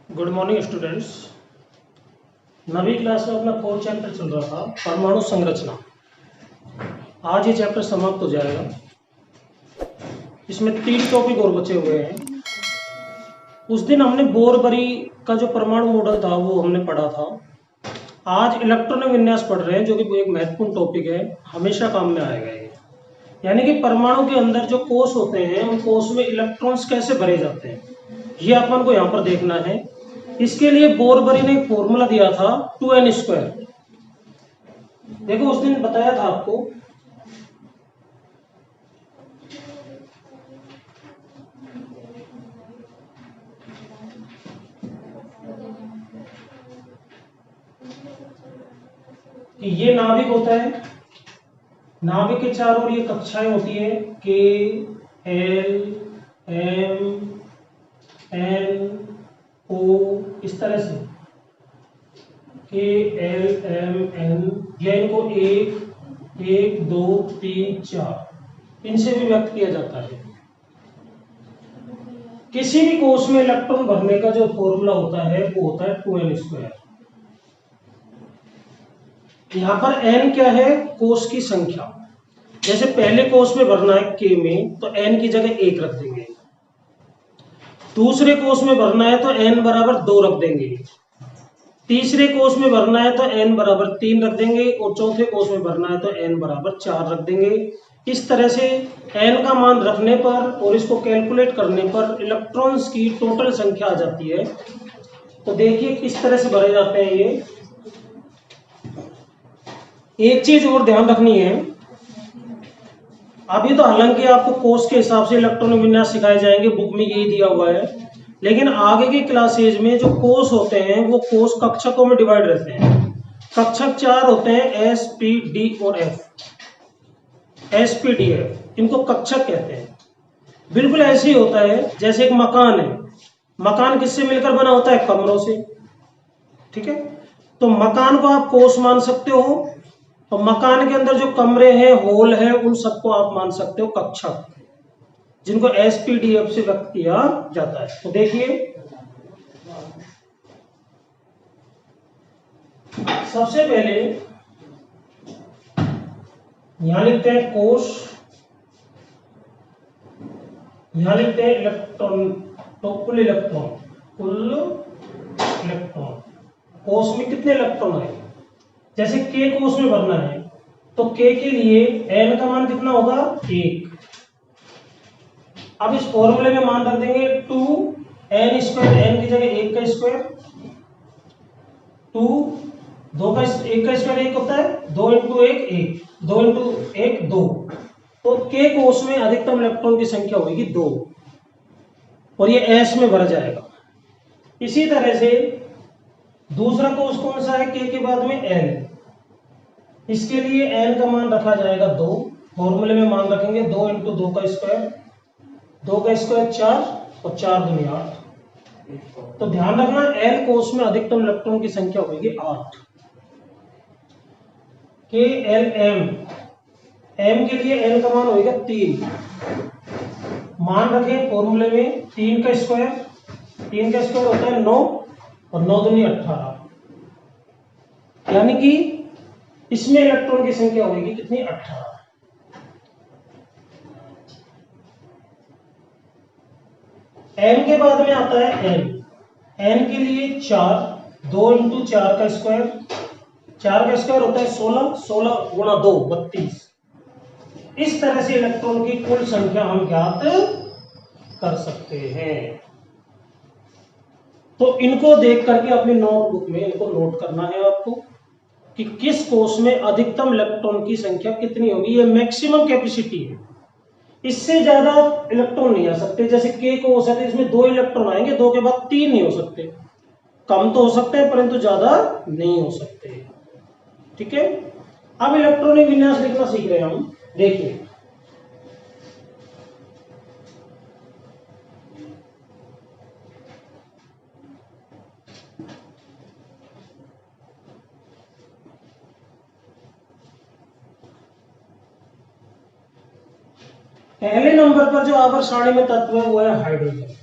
Good morning students. नवी class में अपना फोर्थ चैप्टर चल रहा था परमाणु संरचना। आज ये चैप्टर समाप्त हो जाएगा। इसमें 3 टॉपिक और बचे हुए हैं। उस दिन हमने बोरबरी का जो परमाणु मॉडल था वो हमने पढ़ा था। आज इलेक्ट्रॉनिक विन्यास पढ़ रहे हैं जो कि एक महत्वपूर्ण टॉपिक है, हमेशा काम में आएगा ये। यानी कि परमाणु के अंदर जो कोष होते हैं उन कोष में इलेक्ट्रॉन्स कैसे भरे जाते हैं, ये अपन को यहाँ पर देखना है। इसके लिए बोरबरी ने एक फॉर्मूला दिया था 2n²। देखो उस दिन बताया था आपको कि ये नाभिक होता है, नाभिक के चारों ओर ये कक्षाएं होती है के एल एम एन ओ, इस तरह से के एल एम एन, या इनको 1 1 2 3 4 इनसे भी व्यक्त किया जाता है। किसी भी कोष में इलेक्ट्रॉन भरने का जो फॉर्मूला होता है वो होता है 2n²। यहां पर n क्या है? कोष की संख्या। जैसे पहले कोष में भरना है k में तो n की जगह 1 रख देंगे, दूसरे कोष में भरना है तो n बराबर 2 रख देंगे, तीसरे कोष में भरना है तो n बराबर 3 रख देंगे, और चौथे कोष में भरना है तो n बराबर 4 रख देंगे। इस तरह से n का मान रखने पर और इसको कैलकुलेट करने पर इलेक्ट्रॉन्स की टोटल संख्या आ जाती है। तो देखिए किस तरह से भरे जाते हैं ये। एक चीज और ध्यान रखनी है, अभी तो हालांकि आपको कोष के हिसाब से इलेक्ट्रॉनिक विन्यास सिखाए जाएंगे, बुक में यही दिया हुआ है, लेकिन आगे की क्लासेज में जो कोष होते हैं वो कोष कक्षकों में डिवाइड रहते हैं। कक्षक 4 होते हैं, एस पी डी और F. S P D F इनको कक्षक कहते हैं। बिल्कुल ऐसे ही होता है जैसे एक मकान है। मकान किससे मिलकर बना होता है? कमरों से। ठीक है, तो मकान को आप कोष मान सकते हो, तो मकान के अंदर जो कमरे हैं, हॉल है, उन सबको आप मान सकते हो कक्षक, जिनको एसपीडीएफ से व्यक्त किया जाता है। तो देखिए सबसे पहले यहां लिखते हैं कोष, यहां लिखते हैं इलेक्ट्रॉन। तो कुल इलेक्ट्रॉन, कुल इलेक्ट्रॉन कोष में कितने इलेक्ट्रॉन है? जैसे के कोष में भरना है तो के के लिए एन का मान कितना होगा? 1। अब इस फॉर्मूले में मान रख देंगे 2n², n की जगह 1 का स्क्वायर, 2 2 का 1 का स्क्वायर 1 होता है, 2 × 1 1, 2 × 1 2। तो के कोष में अधिकतम इलेक्ट्रॉन की संख्या होगी 2, और ये एस में भरा जाएगा। इसी तरह से दूसरा कोष कौन सा है? के के बाद में एन। इसके लिए एन का मान रखा जाएगा 2, फॉर्मूले में मान रखेंगे 2 × 2 का स्क्वायर, 2 का स्क्वायर 4 और 4 दूनी 8। तो ध्यान रखना एन कोष में अधिकतम इलेक्ट्रॉन की संख्या होगी 8। के एल एम, एम के लिए एन का मान होगा 3, मान रखें फॉर्मूले में 3 का स्क्वायर, 3 का स्क्वायर होता है 9 और 9 दूनी 18, यानी कि इसमें इलेक्ट्रॉन की संख्या होगी कितनी? 18। एन के बाद में आता है एन। एन के लिए 4, 2 × 4 का स्क्वायर, 4 का स्क्वायर होता है 16, 16 × 2 32। इस तरह से इलेक्ट्रॉन की कुल संख्या हम ज्ञात कर सकते हैं। तो इनको देख करके अपनी नोटबुक में इनको नोट करना है आपको कि किस कोष में अधिकतम इलेक्ट्रॉन की संख्या कितनी होगी। ये मैक्सिमम कैपेसिटी है, इससे ज्यादा इलेक्ट्रॉन नहीं आ सकते। जैसे के कोष है तो इसमें 2 इलेक्ट्रॉन आएंगे, 2 के बाद 3 नहीं हो सकते, कम तो हो सकते हैं परंतु ज्यादा नहीं हो सकते। ठीक है, अब इलेक्ट्रॉनिक विन्यास लिखना सीख रहे हैं हम। देखिए पहले नंबर पर जो आवर्त सारणी में तत्व है वो है हाइड्रोजन।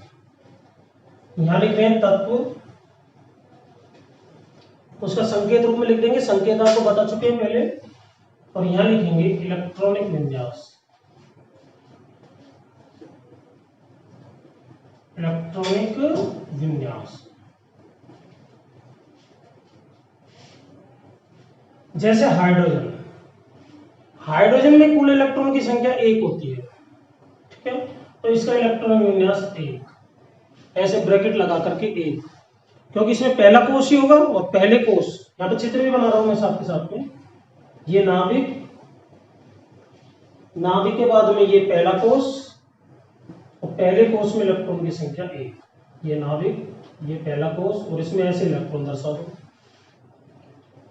यहां लिख रहे हैं तत्व उसका संकेत रूप में लिख देंगे, संकेत आपको बता चुके हैं पहले, और यहां लिखेंगे इलेक्ट्रॉनिक विन्यास। इलेक्ट्रॉनिक विन्यास जैसे हाइड्रोजन, हाइड्रोजन में कुल इलेक्ट्रॉन की संख्या 1 होती है, ठीक है, तो इसका इलेक्ट्रॉनिक विन्यास 1, ऐसे ब्रैकेट लगा करके 1, क्योंकि इसमें पहला कोष ही होगा, और पहले कोष यहाँ पे चित्र भी बना रहा हूं मैं साथ के साथ में, ये नाभिक, नाभिक के बाद में ये पहला कोष, और पहले कोष में इलेक्ट्रॉन की संख्या 1, ये नाभिक, ये पहला कोष, और इसमें ऐसे इलेक्ट्रॉन दर्शा दो।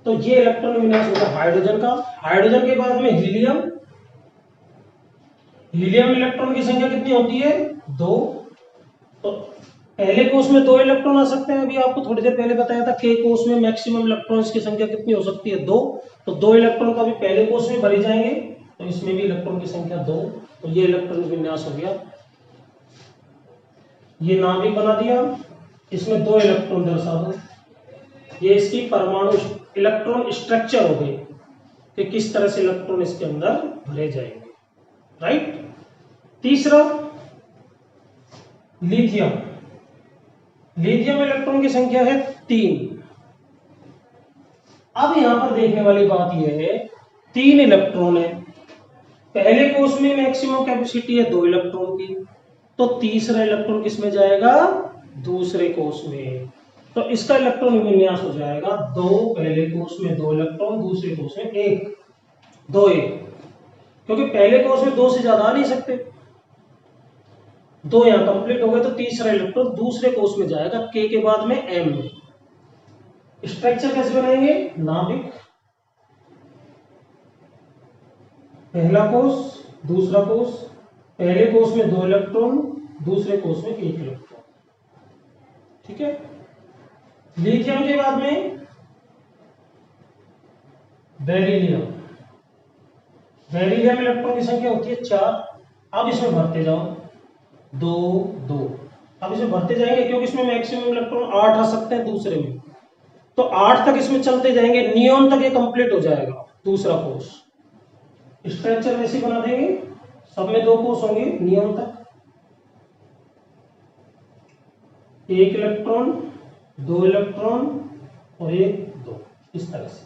तो ये इलेक्ट्रॉन विन्यास होगा हाइड्रोजन का। हाइड्रोजन के बाद में हीलियम, हीलियम में इलेक्ट्रॉन की संख्या कितनी होती है? 2। तो पहले कोष में 2 इलेक्ट्रॉन आ सकते हैं, अभी आपको थोड़ी देर पहले बताया था के कोष में मैक्सिमम इलेक्ट्रॉन्स की संख्या कितनी हो सकती है? 2। तो 2 इलेक्ट्रॉन का भी पहले कोष में भरे जाएंगे, तो इसमें भी इलेक्ट्रॉन की संख्या 2, तो ये इलेक्ट्रॉन विन्यास हो गया। ये नाभिक बना दिया, इसमें 2 इलेक्ट्रॉन दर्शा दो, ये इसकी परमाणु इलेक्ट्रॉन स्ट्रक्चर हो गई कि किस तरह से इलेक्ट्रॉन इसके अंदर भरे जाएंगे, राइट। तीसरा लिथियम, लिथियम इलेक्ट्रॉन की संख्या है 3। अब यहां पर देखने वाली बात यह है, 3 इलेक्ट्रॉन है, पहले कोष में मैक्सिमम कैपेसिटी है 2 इलेक्ट्रॉन की, तो तीसरा इलेक्ट्रॉन किस में जाएगा? दूसरे कोष में। तो इसका इलेक्ट्रॉन विन्यास हो जाएगा 2, पहले कोष में 2 इलेक्ट्रॉन, दूसरे कोष में 1, 2 1, क्योंकि पहले कोष में 2 से ज्यादा आ नहीं सकते, 2 यहां कंप्लीट हो गए, तो तीसरा इलेक्ट्रॉन दूसरे कोष में जाएगा, के बाद में एम। स्ट्रक्चर कैसे बनाएंगे? नाभिक, पहला कोष, दूसरा कोष, पहले कोष में 2 इलेक्ट्रॉन, दूसरे कोष में 1 इलेक्ट्रॉन, ठीक है। लिथियम के बाद में बेरिलियम, बेरिलियम इलेक्ट्रॉन की संख्या होती है 4। अब इसमें भरते जाओ, 2 2, अब इसमें भरते जाएंगे, क्योंकि इसमें मैक्सिमम इलेक्ट्रॉन 8 आ सकते हैं दूसरे में, तो 8 तक इसमें चलते जाएंगे, नियोन तक ये कंप्लीट हो जाएगा दूसरा कोष। स्ट्रक्चर वैसे बना देंगे, सब में 2 कोष होंगे नियोन तक, 1 इलेक्ट्रॉन, 2 इलेक्ट्रॉन और 1 2, इस तरह से,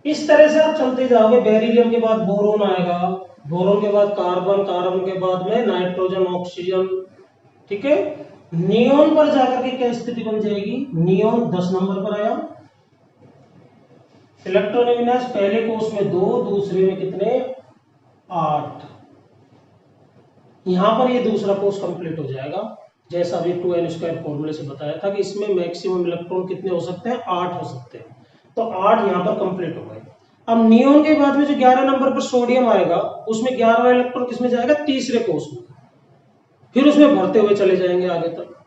इस तरह से आप चलते जाओगे। बेरिलियम के बाद बोरोन आएगा, बोरोन के बाद कार्बन, कार्बन के बाद में नाइट्रोजन, ऑक्सीजन, ठीक है। नियोन पर जाकर के क्या स्थिति बन जाएगी? नियोन 10 नंबर पर आया, इलेक्ट्रॉन विन्यास पहले कोष में 2, दूसरे में कितने? 8। यहां पर ये दूसरा कोष कंप्लीट हो जाएगा, जैसा अभी 2n² फॉर्मूले से बताया था कि इसमें मैक्सिमम इलेक्ट्रॉन कितने हो सकते हैं? 8 हो सकते हैं, तो 8 यहां पर कंप्लीट हो गए। अब नियोन के बाद में जो 11 नंबर पर सोडियम आएगा, उसमें 11वां इलेक्ट्रॉन किसमें जाएगा? तीसरे कोष में, फिर उसमें भरते हुए चले जाएंगे आगे तक।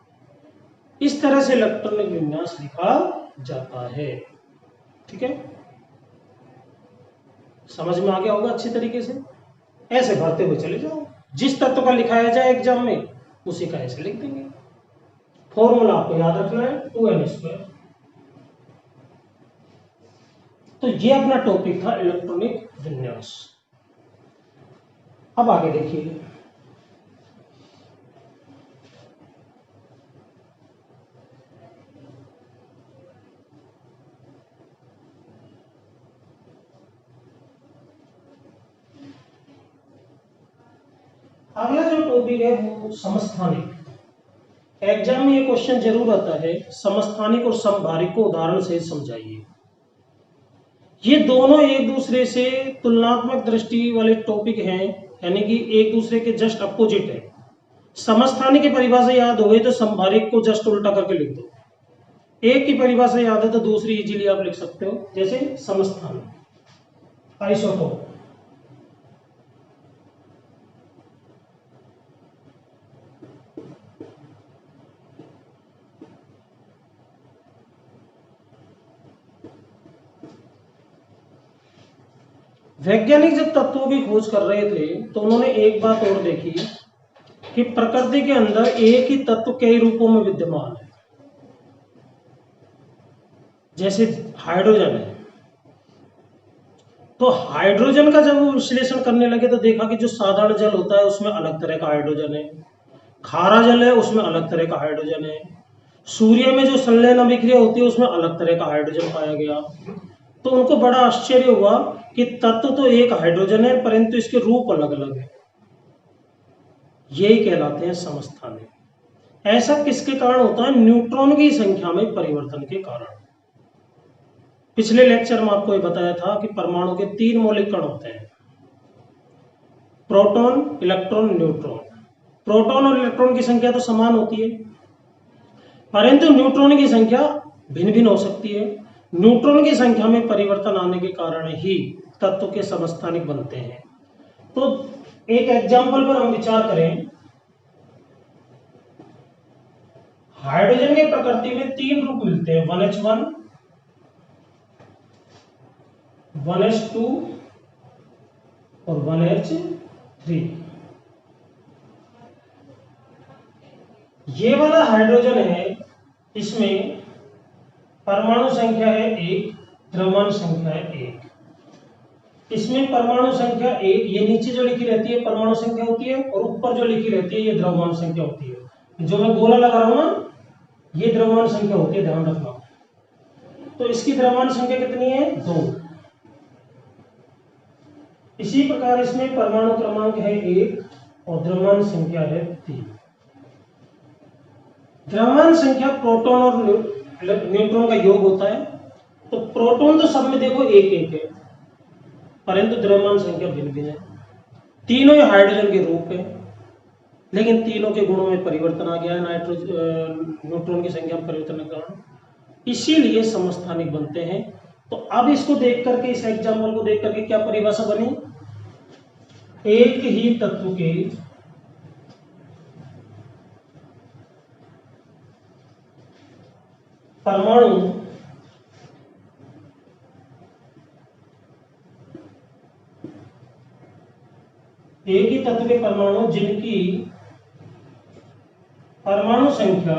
इस तरह से इलेक्ट्रॉनिक विन्यास लिखा जाता है, ठीक है। समझ में आ गया होगा अच्छी तरीके से, ऐसे भरते हुए चले जाओ, जिस तत्व का लिखाया जाए एग्जाम में उसी का ऐसे लिख देंगे। फॉर्मूला आपको याद रखना है 2n²। तो ये अपना टॉपिक था इलेक्ट्रॉनिक विन्यास। अब आगे देखिए, अगला जो टॉपिक है वो समस्थानिक। एग्जाम में ये क्वेश्चन जरूर आता है, समस्थानिक और समभारिक को उदाहरण से समझाइए। ये दोनों एक दूसरे से तुलनात्मक दृष्टि वाले टॉपिक हैं, यानी कि एक दूसरे के जस्ट अपोजिट है। समस्थानिक की परिभाषा याद हो गई तो समभारिक को जस्ट उल्टा करके लिख दो। एक की परिभाषा याद है तो दूसरी इजीली आप लिख सकते हो, जैसे समस्थानिक, आइसोटोप। वैज्ञानिक जब तत्वों की खोज कर रहे थे तो उन्होंने एक बात और देखी कि प्रकृति के अंदर एक ही तत्व कई रूपों में विद्यमान है। जैसे हाइड्रोजन है, तो हाइड्रोजन का जब वो विश्लेषण करने लगे तो देखा कि जो साधारण जल होता है उसमें अलग तरह का हाइड्रोजन है, खारा जल है उसमें अलग तरह का हाइड्रोजन है, सूर्य में जो संलयन अभिक्रिया होती है उसमें अलग तरह का हाइड्रोजन पाया गया। तो उनको बड़ा आश्चर्य हुआ कि तत्व तो एक हाइड्रोजन है परंतु इसके रूप अलग अलग है। यही कहलाते हैं समस्थानिक। ऐसा किसके कारण होता है? न्यूट्रॉन की संख्या में परिवर्तन के कारण। पिछले लेक्चर में आपको ये बताया था कि परमाणु के 3 मौलिक कण होते हैं, प्रोटॉन, इलेक्ट्रॉन, न्यूट्रॉन। प्रोटॉन और इलेक्ट्रॉन की संख्या तो समान होती है, परंतु न्यूट्रॉन की संख्या भिन्न भिन्न हो सकती है। न्यूट्रॉन की संख्या में परिवर्तन आने के कारण ही तत्व के समस्थानिक बनते हैं। तो एक एग्जाम्पल पर हम विचार करें। हाइड्रोजन की प्रकृति में 3 रूप मिलते हैं, 1h1, 1h2 और 1h3। ये वाला हाइड्रोजन है, इसमें परमाणु संख्या है 1, द्रव्यमान संख्या है 1। इसमें परमाणु संख्या 1, ये नीचे जो लिखी रहती है परमाणु संख्या होती है, और ऊपर जो लिखी रहती है ये द्रव्यमान संख्या होती है। जो मैं गोला लगा रहा हूं ना, ये द्रव्यमान संख्या होती है, ध्यान रखना। तो इसकी द्रव्यमान संख्या कितनी है? 2। इसी प्रकार इसमें परमाणु क्रमांक है 1 और द्रव्यमान संख्या है 3। द्रव्यमान संख्या प्रोटॉन और न्यूट्रॉन का योग होता है। तो प्रोटॉन तो सब में देखो 1-1 है, परंतु द्रव्यमान संख्या भिन्न भिन्न है। तीनों ही हाइड्रोजन के रूप है, लेकिन तीनों के गुणों में परिवर्तन आ गया है न्यूट्रॉन की संख्या में परिवर्तन के कारण, इसीलिए समस्थानिक बनते हैं। तो अब इसको देख करके, इस एग्जाम्पल को देख करके क्या परिभाषा बनी? एक ही तत्व के परमाणु एक ही तत्व के परमाणु जिनकी परमाणु संख्या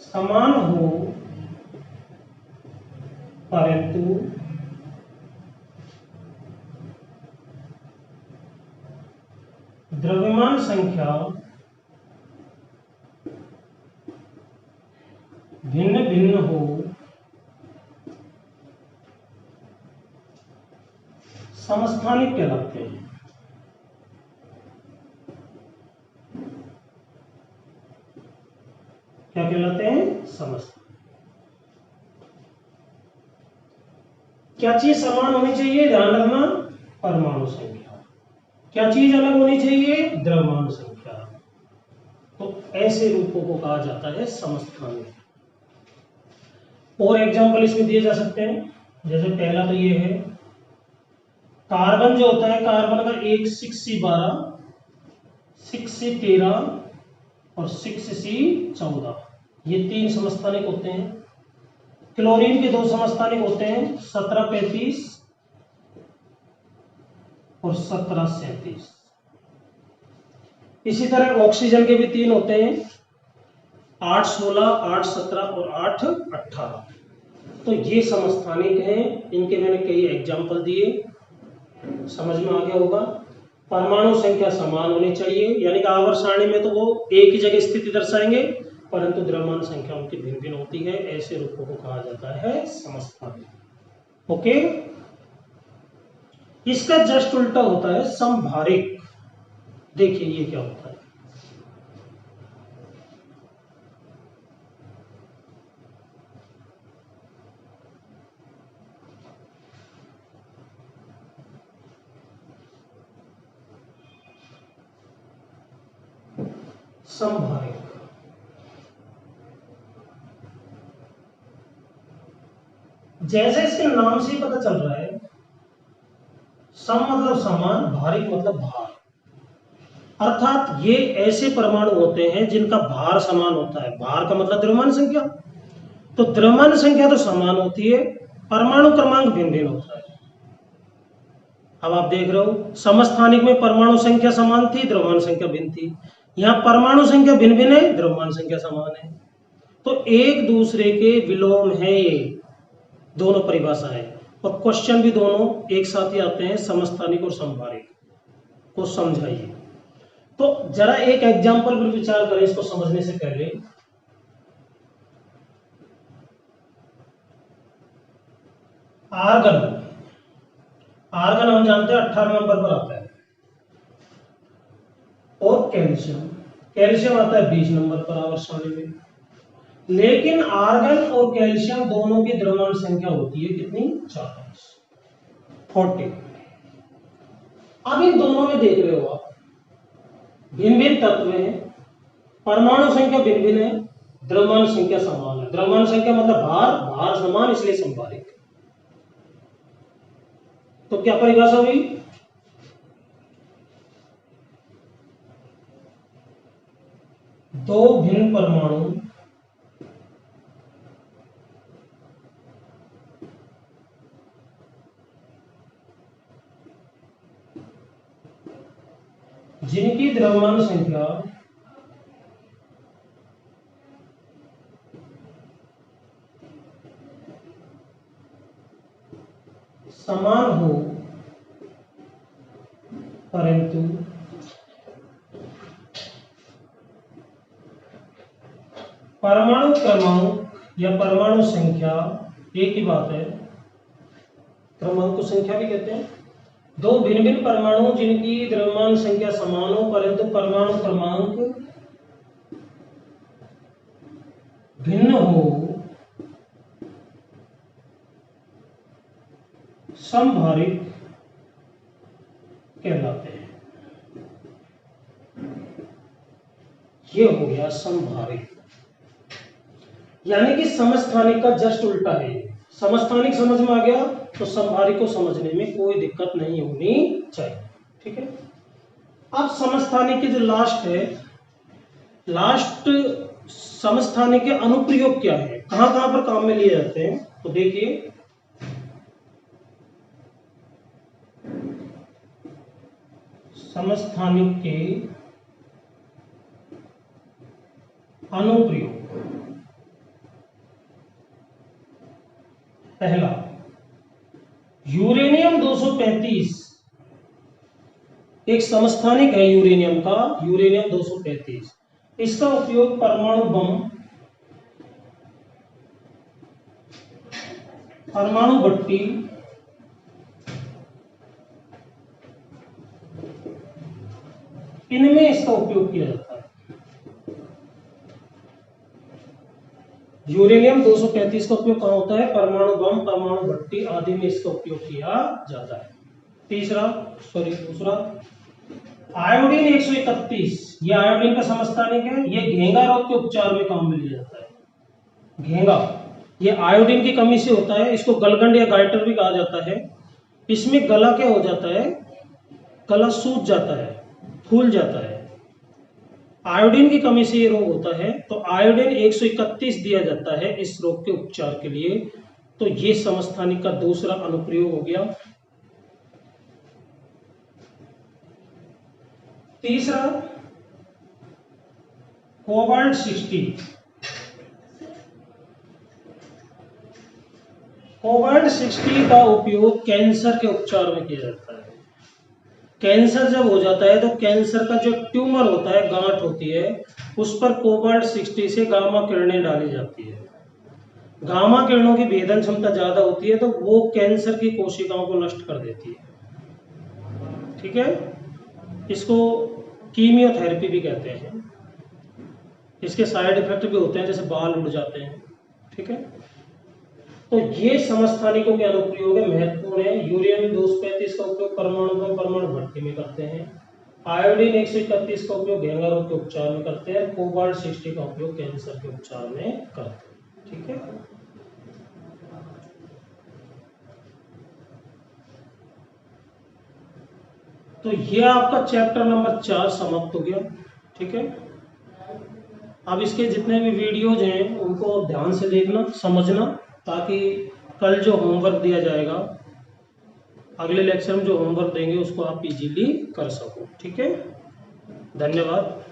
समान हो परंतु द्रव्यमान संख्या भिन्न भिन्न हो, समस्थानिक कहलाते हैं। क्या कहलाते हैं? समस्थानिक। क्या चीज समान होनी चाहिए? ध्यान रखना, परमाणु संख्या। क्या चीज अलग होनी चाहिए? द्रव्यमान संख्या। तो ऐसे रूपों को कहा जाता है समस्थानिक। और एग्जाम्पल इसमें दिए जा सकते हैं, जैसे पहला तो ये है, कार्बन जो होता है, कार्बन का 1 6C12, 6C13 और 6C14, ये 3 समस्थानिक होते हैं। क्लोरीन के 2 समस्थानिक होते हैं, 1735 और 1737। इसी तरह ऑक्सीजन के भी 3 होते हैं, 816, 817 और 818। तो ये समस्थानिक हैं। इनके मैंने कई एग्जाम्पल दिए, समझ में आ गया होगा। परमाणु संख्या समान होनी चाहिए, यानी कि आवर्त सारणी में तो वो एक ही जगह स्थिति दर्शाएंगे, परंतु द्रव्यमान संख्या उनकी भिन्न भिन्न होती है। ऐसे रूपों को कहा जाता है समस्थानिक। ओके, इसका जस्ट उल्टा होता है समभारिक। देखिए ये क्या होता है। समभारिक, जैसे इसके नाम से ही पता चल रहा है, सम मतलब समान, भारिक मतलब भार। अर्थात ये ऐसे परमाणु होते हैं जिनका भार समान होता है। भार का मतलब द्रव्यमान संख्या, तो द्रव्यमान संख्या तो समान होती है, परमाणु क्रमांक भिन्न भिन्न होता है। अब आप देख रहे हो समस्थानिक में परमाणु संख्या समान थी, द्रव्यमान संख्या भिन्न थी। यहाँ परमाणु संख्या भिन्न भिन्न है, द्रव्यमान संख्या समान है, तो एक दूसरे के विलोम है ये दोनों परिभाषाएं। और क्वेश्चन भी दोनों एक साथ ही आते हैं, समस्थानिक और समभारिक को समझाइए। तो जरा एक एग्जाम्पल पर विचार करें इसको समझने से पहले। आर्गन, आर्गन हम जानते हैं 18 नंबर पर आता है, और कैल्शियम, कैल्शियम आता है 20 नंबर पर आवर्त में। लेकिन आर्गन और कैल्शियम दोनों की द्रव्यमान संख्या होती है कितनी? 40। अब इन दोनों में देख रहे हो आप भिन्न भिन्न तत्व हैं, परमाणु संख्या भिन्न भिन्न है, द्रव्यमान संख्या समान है। द्रव्यमान संख्या मतलब भार, भार समान, इसलिए संभारिक। तो क्या परिभाषा हुई? दो भिन्न परमाणु जिनकी द्रव्यमान संख्या समान हो परंतु परमाणु क्रमांक या परमाणु संख्या एक ही बात है, क्रमांक को संख्या भी कहते हैं। दो भिन्न भिन्न परमाणु जिनकी द्रव्यमान संख्या समान हो परंतु परमाणु क्रमांक भिन्न हो, समभारिक कहलाते हैं। ये हो गया समभारिक, यानी कि समस्थानिक का जस्ट उल्टा है। समस्थानिक समझ में आ गया तो समभारिक को समझने में कोई दिक्कत नहीं होनी चाहिए, ठीक है। अब समस्थानिक के जो लास्ट है, लास्ट समस्थानिक के अनुप्रयोग क्या है, कहां कहां पर काम में लिए जाते हैं, तो देखिए समस्थानिक के अनुप्रयोग। पहला, यूरेनियम 235 एक समस्थानिक है यूरेनियम का, यूरेनियम 235। इसका उपयोग परमाणु बम, परमाणु भट्टी, इनमें इसका उपयोग किया जाता है। यूरेनियम 235 का उपयोग कहां होता है? परमाणु बम, परमाणु भट्टी आदि में इसका उपयोग किया जाता है। दूसरा, आयोडीन 131, ये आयोडीन का समस्थानिक है, ये घेंगा रोग के उपचार में काम में लिया जाता है। घेंगा ये आयोडीन की कमी से होता है, इसको गलगंड या गाइटर भी कहा जाता है। इसमें गला क्या हो जाता है? गला सूज जाता है, फूल जाता है। आयोडीन की कमी से ये रोग होता है, तो आयोडीन 131 दिया जाता है इस रोग के उपचार के लिए। तो ये समस्थानिक का दूसरा अनुप्रयोग हो गया। तीसरा, कोबाल्ट 60। कोबाल्ट 60 का उपयोग कैंसर के उपचार में किया जाता है। कैंसर जब हो जाता है तो कैंसर का जो ट्यूमर होता है, गांठ होती है, उस पर कोबाल्ट 60 से गामा किरणें डाली जाती है। गामा किरणों की भेदन क्षमता ज्यादा होती है, तो वो कैंसर की कोशिकाओं को नष्ट कर देती है, ठीक है। इसको कीमियोथेरेपी भी कहते हैं। इसके साइड इफेक्ट भी होते हैं, जैसे बाल उड़ जाते हैं, ठीक है। तो ये समस्थानिकों के अनुप्रयोग है, महत्वपूर्ण है। यूरेनियम 235 का उपयोग परमाणु बम, परमाणु भट्टी में करते हैं। आयोडीन 131 का उपयोग घेंगा रोग के उपचार में करते हैं। कोबाल्ट 60 का उपयोग कैंसर के उपचार में करते हैं, ठीक है। तो ये आपका चैप्टर नंबर 4 समाप्त हो गया, ठीक है। अब इसके जितने भी वीडियोज हैं उनको ध्यान से देखना, समझना, ताकि कल जो होमवर्क दिया जाएगा अगले लेक्चर में जो होमवर्क देंगे उसको आप इजीली कर सको। ठीक है, धन्यवाद।